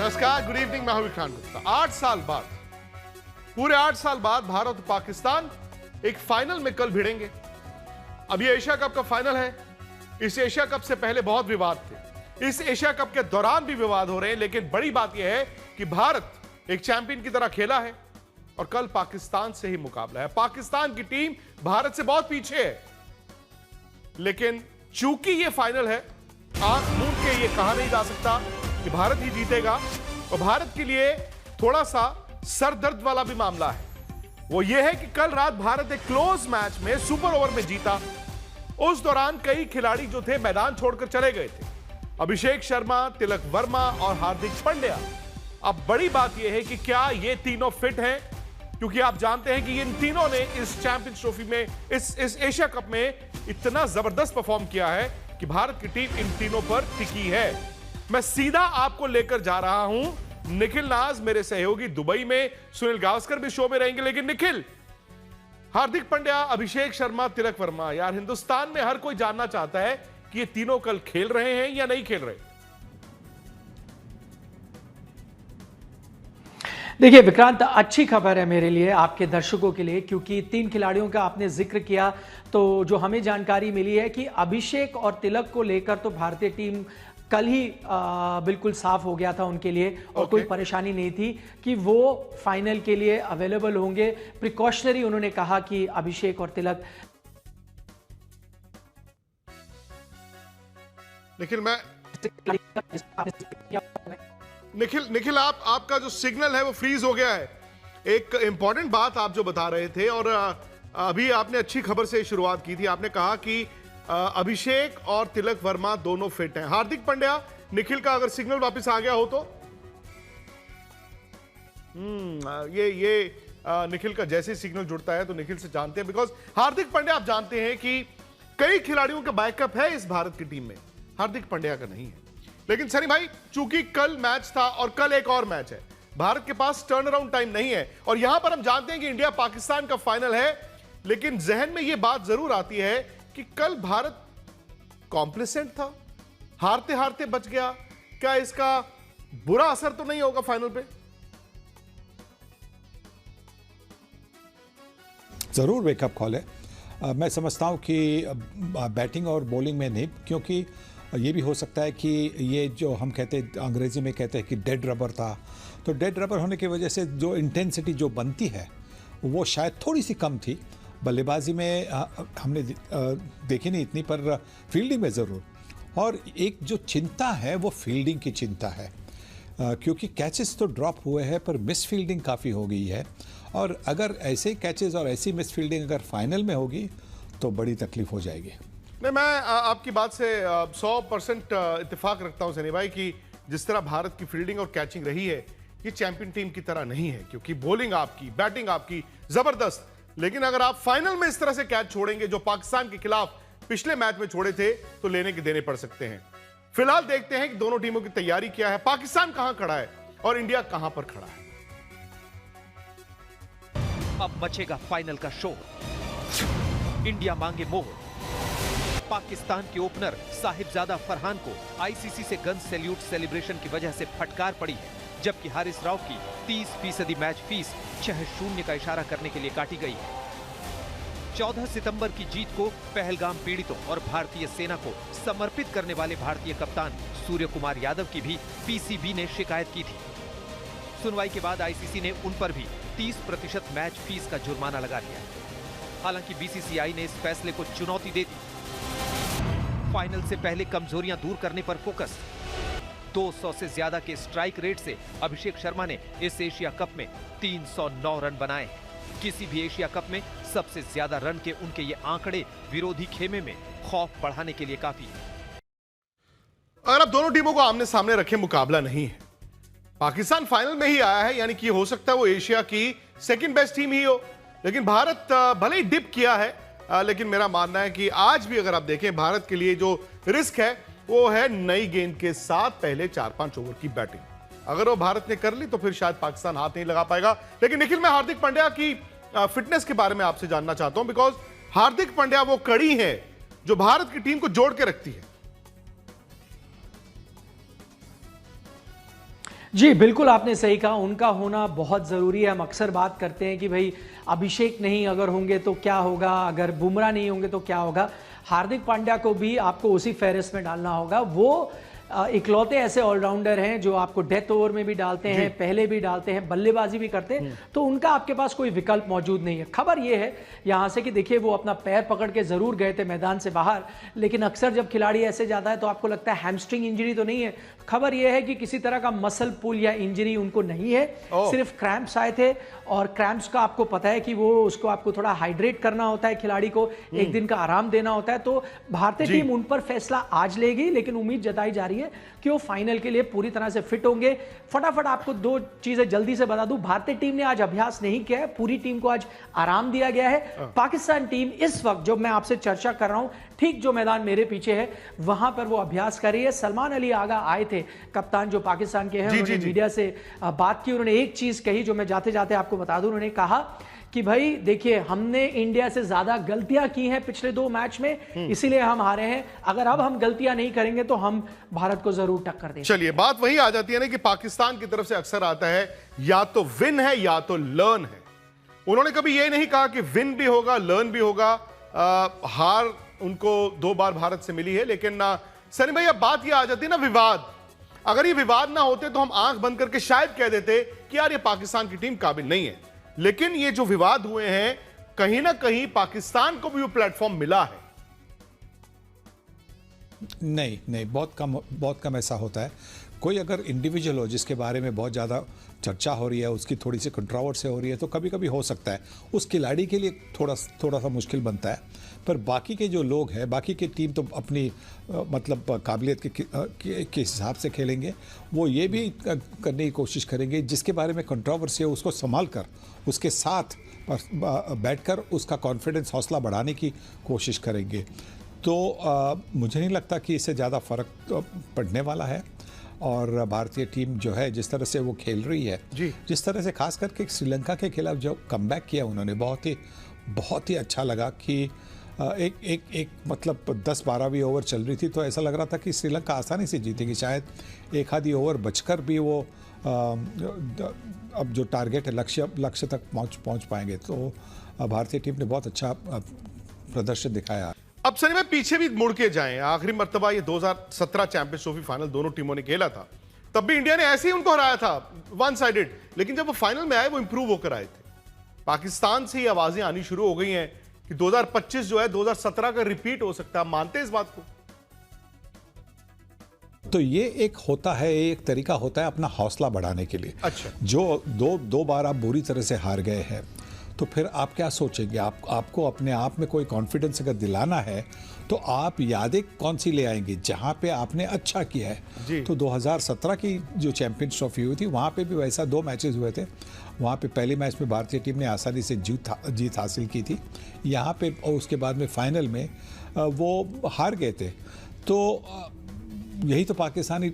नमस्कार, good evening. मैं हूं विक्रांत गुप्ता। 8 साल बाद, पूरे 8 साल बाद भारत और पाकिस्तान एक फाइनल में कल भिड़ेंगे। अब ये एशिया कप का फाइनल है। इस एशिया कप से पहले बहुत विवाद थे, इस एशिया कप के दौरान भी विवाद हो रहे हैं, लेकिन बड़ी बात यह है कि भारत एक चैंपियन की तरह खेला है और कल पाकिस्तान से ही मुकाबला है। पाकिस्तान की टीम भारत से बहुत पीछे है, लेकिन चूंकि ये फाइनल है, आंख मूंद के ये कहा नहीं जा सकता कि भारत ही जीतेगा। और भारत के लिए थोड़ा सा सरदर्द वाला भी मामला है। वो ये है कि कल रात भारत एक क्लोज मैच में सुपर ओवर में जीता। उस दौरान कई खिलाड़ी जो थे मैदान छोड़कर चले गए थे, अभिषेक शर्मा, तिलक वर्मा और हार्दिक पांड्या। अब बड़ी बात यह है कि क्या ये तीनों फिट हैं, क्योंकि आप जानते हैं कि इन तीनों ने इस चैंपियंस ट्रॉफी में, इस एशिया कप में इतना जबरदस्त परफॉर्म किया है कि भारत की टीम इन तीनों पर टिकी है। मैं सीधा आपको लेकर जा रहा हूं निखिल नाज, मेरे सहयोगी दुबई में, सुनील गावस्कर भी शो में रहेंगे। लेकिन निखिल, हार्दिक पांड्या, अभिषेक शर्मा, तिलक वर्मा, यार हिंदुस्तान में हर कोई जानना चाहता है कि ये तीनों कल खेल रहे हैं या नहीं खेल रहे। देखिए विक्रांत, अच्छी खबर है मेरे लिए, आपके दर्शकों के लिए, क्योंकि 3 खिलाड़ियों का आपने जिक्र किया। तो जो हमें जानकारी मिली है कि अभिषेक और तिलक को लेकर तो भारतीय टीम कल ही बिल्कुल साफ हो गया था उनके लिए, और कोई परेशानी नहीं थी कि वो फाइनल के लिए अवेलेबल होंगे। प्रिकॉशनरी उन्होंने कहा कि अभिषेक और तिलक। निखिल आपका जो सिग्नल है वो फ्रीज हो गया है। एक इंपॉर्टेंट बात आप जो बता रहे थे, और अभी आपने अच्छी खबर से शुरुआत की थी। आपने कहा कि अभिषेक और तिलक वर्मा दोनों फिट हैं। हार्दिक पांड्या, निखिल का अगर सिग्नल वापस आ गया हो तो निखिल का जैसे सिग्नल जुड़ता है तो निखिल से जानते हैं, बिकॉज हार्दिक पांड्या आप जानते हैं कि कई खिलाड़ियों का बैकअप है इस भारत की टीम में, हार्दिक पांड्या का नहीं है। लेकिन सनी भाई, चूंकि कल मैच था और कल एक और मैच है, भारत के पास टर्न अराउंड टाइम नहीं है। और यहां पर हम जानते हैं कि इंडिया पाकिस्तान का फाइनल है, लेकिन जहन में यह बात जरूर आती है कि कल भारत कॉम्प्लिसेंट था, हारते हारते बच गया। क्या इसका बुरा असर तो नहीं होगा फाइनल पे? जरूर वेकअप कॉल है। मैं समझता हूं कि बैटिंग और बॉलिंग में नहीं, क्योंकि ये भी हो सकता है कि ये जो हम कहते हैं, अंग्रेजी में कहते हैं कि डेड रबर था, तो डेड रबर होने की वजह से जो इंटेंसिटी जो बनती है वो शायद थोड़ी सी कम थी। बल्लेबाजी में हमने देखी नहीं इतनी, पर फील्डिंग में ज़रूर। और एक जो चिंता है वो फील्डिंग की चिंता है, क्योंकि कैचेस तो ड्रॉप हुए हैं पर मिस फील्डिंग काफ़ी हो गई है। और अगर ऐसे कैचेस और ऐसी मिस फील्डिंग अगर फाइनल में होगी तो बड़ी तकलीफ हो जाएगी। नहीं, मैं आपकी बात से 100% इत्तेफाक रखता हूं सनी भाई कि जिस तरह भारत की फील्डिंग और कैचिंग रही है, ये चैंपियन टीम की तरह नहीं है, क्योंकि बॉलिंग आपकी, बैटिंग आपकी जबरदस्त। लेकिन अगर आप फाइनल में इस तरह से कैच छोड़ेंगे जो पाकिस्तान के खिलाफ पिछले मैच में छोड़े थे, तो लेने के देने पड़ सकते हैं। फिलहाल देखते हैं कि दोनों टीमों की तैयारी क्या है, पाकिस्तान कहां खड़ा है और इंडिया कहां पर खड़ा है। अब मचेगा फाइनल का शो। इंडिया मांगे मोहर। पाकिस्तान के ओपनर साहिबजादा फरहान को आईसीसी से गन सैल्यूट सेलिब्रेशन की वजह से फटकार पड़ी है, जबकि हारिस राव की 30% मैच फीस 6-0 का इशारा करने के लिए काटी गई है। 14 सितंबर की जीत को पहलगाम पीड़ितों और भारतीय सेना को समर्पित करने वाले भारतीय कप्तान सूर्य कुमार यादव की भी पीसीबी ने शिकायत की थी। सुनवाई के बाद आईसीसी ने उन पर भी 30% मैच फीस का जुर्माना लगा दिया है। हालांकि बीसीसीआई ने इस फैसले को चुनौती दे दी। फाइनल से पहले कमजोरियां दूर करने पर फोकस। 200 से ज्यादा के स्ट्राइक रेट से अभिषेक शर्मा ने इस एशिया कप में 309 रन बनाए हैं। किसी भी एशिया कप में सबसे ज्यादा रन के उनके ये आंकड़े विरोधी खेमे में खौफ बढ़ाने के लिए काफी है। अगर अब दोनों टीमों को आमने सामने रखे, मुकाबला नहीं है, पाकिस्तान फाइनल में ही आया है, यानी कि हो सकता है वो एशिया की सेकंड बेस्ट टीम ही हो। लेकिन भारत भले ही डिप किया है, लेकिन मेरा मानना है कि आज भी अगर आप देखें, भारत के लिए जो रिस्क है वो है नई गेंद के साथ पहले 4-5 ओवर की बैटिंग। अगर वो भारत ने कर ली तो फिर शायद पाकिस्तान हाथ नहीं लगा पाएगा। लेकिन निखिल, मैं हार्दिक पांड्या की फिटनेस के बारे में आपसे जानना चाहता हूं, बिकॉज हार्दिक पांड्या वो कड़ी है जो भारत की टीम को जोड़ के रखती है। जी बिल्कुल आपने सही कहा, उनका होना बहुत ज़रूरी है। हम अक्सर बात करते हैं कि भाई अभिषेक नहीं अगर होंगे तो क्या होगा, अगर बुमराह नहीं होंगे तो क्या होगा। हार्दिक पांड्या को भी आपको उसी फेहरिस्त में डालना होगा। वो इकलौते ऐसे ऑलराउंडर हैं जो आपको डेथ ओवर में भी डालते हैं, पहले भी डालते हैं, बल्लेबाजी भी करते हैं, तो उनका आपके पास कोई विकल्प मौजूद नहीं है। खबर ये है यहाँ से कि देखिए वो अपना पैर पकड़ के ज़रूर गए थे मैदान से बाहर, लेकिन अक्सर जब खिलाड़ी ऐसे जाता है तो आपको लगता है हैमस्ट्रिंग इंजरी तो नहीं है। खबर यह है कि किसी तरह का मसल पुल या इंजरी उनको नहीं है, सिर्फ क्रैम्प्स आए थे। और क्रैम्प्स का आपको पता है कि वो उसको आपको थोड़ा हाइड्रेट करना होता है, खिलाड़ी को एक दिन का आराम देना होता है। तो भारतीय टीम उन पर फैसला आज लेगी, लेकिन उम्मीद जताई जा रही है कि वो फाइनल के लिए पूरी तरह से फिट होंगे। फटाफट आपको दो चीजें जल्दी से बता दूं, भारतीय टीम ने आज अभ्यास नहीं किया है, पूरी टीम को आज आराम दिया गया है। पाकिस्तान टीम इस वक्त जो मैं आपसे चर्चा कर रहा हूं, ठीक जो मैदान मेरे पीछे है वहां पर वो अभ्यास कर रही है। सलमान अली आगा आए थे, कप्तान जो पाकिस्तान के हैं, उन्होंने मीडिया से बात की। उन्होंने एक चीज कही जो मैं जाते जाते आपको बता दूं, उन्होंने कहा कि भाई देखिए हमने इंडिया से ज्यादा गलतियां की हैं पिछले 2 मैच में, इसीलिए हम हारे हैं। अगर अब हम गलतियां नहीं करेंगे तो हम भारत को जरूर टक्कर देंगे। चलिए, बात वही आ जाती है ना कि पाकिस्तान की तरफ से अक्सर आता है या तो विन है या तो लर्न है। उन्होंने कभी यह नहीं कहा कि विन भी होगा लर्न भी होगा। हार उनको 2 बार भारत से मिली है, लेकिन सनी भाई अब बात यह आ जाती है ना विवाद। अगर ये विवाद ना होते तो हम आंख बंद करके शायद कह देते कि यार ये पाकिस्तान की टीम काबिल नहीं है। लेकिन ये जो विवाद हुए हैं, कहीं ना कहीं पाकिस्तान को भी वो प्लेटफॉर्म मिला है। नहीं, बहुत कम ऐसा होता है। कोई अगर इंडिविजुअल हो जिसके बारे में बहुत ज़्यादा चर्चा हो रही है, उसकी थोड़ी सी कंट्रोवर्सी हो रही है, तो कभी कभी हो सकता है उस खिलाड़ी के लिए थोड़ा सा मुश्किल बनता है। पर बाकी के जो लोग हैं, बाकी की टीम तो अपनी मतलब काबिलियत के हिसाब से खेलेंगे। वो ये भी करने की कोशिश करेंगे जिसके बारे में कंट्रोवर्सी है उसको संभाल कर उसके साथ बैठकर उसका कॉन्फिडेंस, हौसला बढ़ाने की कोशिश करेंगे। तो मुझे नहीं लगता कि इससे ज़्यादा फ़र्क पड़ने वाला है। और भारतीय टीम जो है जिस तरह से वो खेल रही है, जिस तरह से खास करके श्रीलंका के खिलाफ जो कमबैक किया उन्होंने, बहुत ही अच्छा लगा कि एक मतलब 10-12 ओवर चल रही थी तो ऐसा लग रहा था कि श्रीलंका आसानी से जीतेगी। शायद एक आधी ओवर बचकर भी वो अब जो टारगेट है लक्ष्य तक पहुंच पाएंगे। तो भारतीय टीम ने बहुत अच्छा प्रदर्शन दिखाया। अब सनी भाई पीछे भी मुड़ के जाएं, आखिरी मर्तबा ये 2017 चैंपियंस ट्रॉफी फाइनल दोनों टीमों ने खेला था, तब भी इंडिया ने ऐसे ही उनको हराया था, वन साइडेड। लेकिन जब वो फाइनल में आए वो इंप्रूव होकर आए थे। पाकिस्तान से ये आवाजें आनी शुरू हो गई हैं कि 2025 जो है 2017 का रिपीट हो सकता है। मानते हैं इस बात को? तो ये एक होता है, एक तरीका होता है अपना हौसला बढ़ाने के लिए। अच्छा, जो दो बार आप बुरी तरह से हार गए हैं तो फिर आप क्या सोचेंगे? आपको अपने आप में कोई कॉन्फिडेंस अगर दिलाना है तो आप यादें कौन सी ले आएंगे जहां पे आपने अच्छा किया है। तो 2017 की जो चैंपियंस ट्रॉफी हुई थी वहां पे भी वैसा 2 मैचेस हुए थे। वहां पे पहले मैच में भारतीय टीम ने आसानी से जीत हासिल की थी यहाँ पे, और उसके बाद में फाइनल में वो हार गए थे। तो यही तो पाकिस्तानी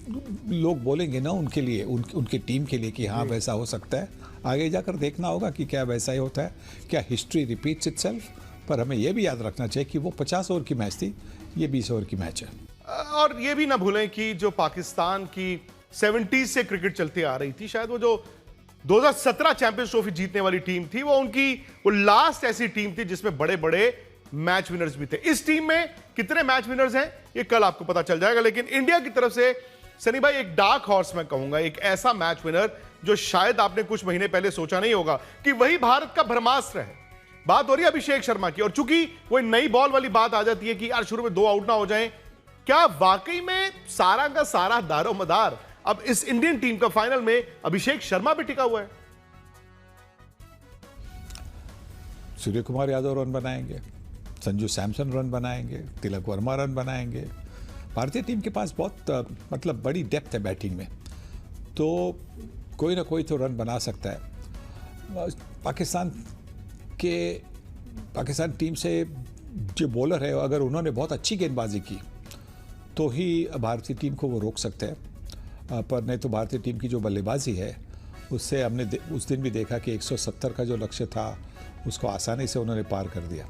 लोग बोलेंगे ना उनके लिए, उनकी टीम के लिए कि हाँ वैसा हो सकता है। आगे जाकर देखना होगा कि क्या वैसा ही होता है, क्या हिस्ट्री रिपीट्स इटसेल्फ। पर हमें यह भी याद रखना चाहिए कि वो 50 ओवर की मैच थी, ये 20 ओवर की मैच है। और ये भी ना भूलें कि जो पाकिस्तान की 70s से क्रिकेट चलती आ रही थी, शायद वो जो 2017 चैंपियंस ट्रॉफी जीतने वाली टीम थी वो लास्ट ऐसी टीम थी जिसमें बड़े बड़े मैच विनर्स भी थे। इस टीम में कितने मैच विनर्स हैं ये कल आपको पता चल जाएगा। लेकिन इंडिया की तरफ से सनी भाई एक डार्क हॉर्स मैं कहूंगा, एक ऐसा मैच विनर जो शायद आपने कुछ महीने पहले सोचा नहीं होगा कि वही भारत का ब्रह्मास्त्र है। बात हो रही है अभिषेक शर्मा की। और चूंकि वो नई बॉल वाली बात आ जाती है कि यार शुरू में 2 आउट ना हो जाएं, क्या वाकई में सारा का सारा दारोमदार अब इस इंडियन टीम का फाइनल में अभिषेक शर्मा भी टिका हुआ है? सूर्य कुमार यादव रन बनाएंगे, संजू सैमसन रन बनाएंगे, तिलक वर्मा रन बनाएंगे। भारतीय टीम के पास बहुत मतलब बड़ी डेप्थ है बैटिंग में, तो कोई ना कोई तो रन बना सकता है। पाकिस्तान टीम से जो बॉलर है अगर उन्होंने बहुत अच्छी गेंदबाजी की तो ही भारतीय टीम को वो रोक सकते हैं। पर नहीं तो भारतीय टीम की जो बल्लेबाजी है उससे हमने उस दिन भी देखा कि 170 का जो लक्ष्य था उसको आसानी से उन्होंने पार कर दिया।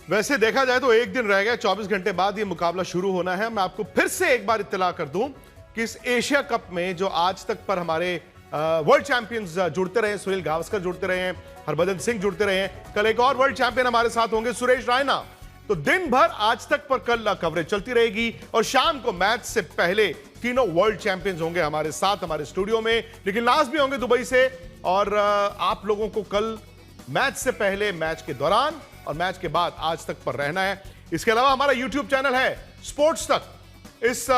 वैसे देखा जाए तो एक दिन रह गया, 24 घंटे बाद ये मुकाबला शुरू होना है। मैं आपको फिर से एक बार इत्तला कर दूं कि इस एशिया कप में जो आज तक पर हमारे वर्ल्ड चैंपियंस जुड़ते रहे, सुनील गावस्कर जुड़ते रहे हैं, हरभजन सिंह जुड़ते रहे हैं, कल एक और वर्ल्ड चैंपियन हमारे साथ होंगे, सुरेश रायना। तो दिन भर आज तक पर कल कवरेज चलती रहेगी और शाम को मैच से पहले तीनों वर्ल्ड चैंपियंस होंगे हमारे साथ हमारे स्टूडियो में, लेकिन नाज भी होंगे दुबई से। और आप लोगों को कल मैच से पहले, मैच के दौरान और मैच के बाद आज तक पर रहना है। इसके अलावा हमारा यूट्यूब चैनल है स्पोर्ट्स तक। इस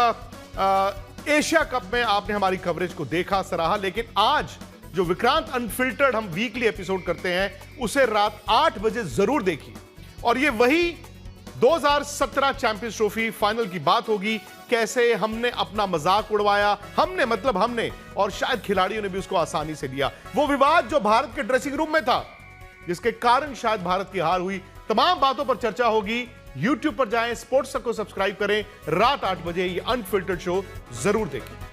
एशिया कप में आपने हमारी कवरेज को देखा, सराहा, लेकिन आज जो विक्रांत अनफिल्टर्ड हम वीकली एपिसोड करते हैं उसे रात 8 बजे जरूर देखिए। और ये वही 2017 चैंपियंस ट्रॉफी फाइनल की बात होगी, कैसे हमने अपना मजाक उड़वाया, हमने मतलब हमने, और शायद खिलाड़ियों ने भी उसको आसानी से लिया। वो विवाद जो भारत के ड्रेसिंग रूम में था, जिसके कारण शायद भारत की हार हुई, तमाम बातों पर चर्चा होगी। YouTube पर जाएं, स्पोर्ट्स तक को सब्सक्राइब करें, रात 8 बजे ये अनफिल्टर्ड शो जरूर देखें।